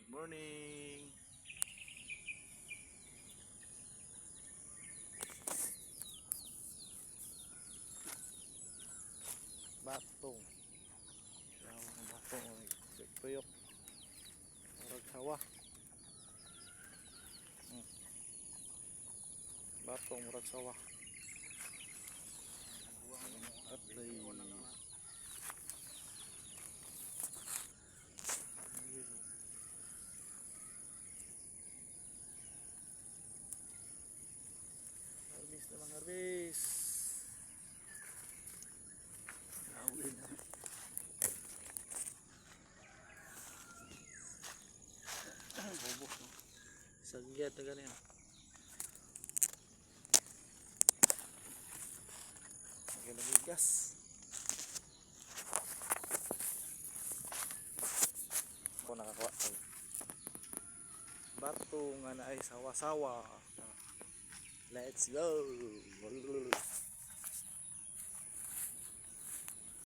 Good morning. Batong. Yawa ng batong. Tuyok. Murag sawa. Batong murag sawa. Atay. Harvest na lang harvest. Nahuli na. Bobo. Sagyat na ganyan. Nagilamigas. Ako nakakuha. Bato nga na ay sawa-sawa. Let's go.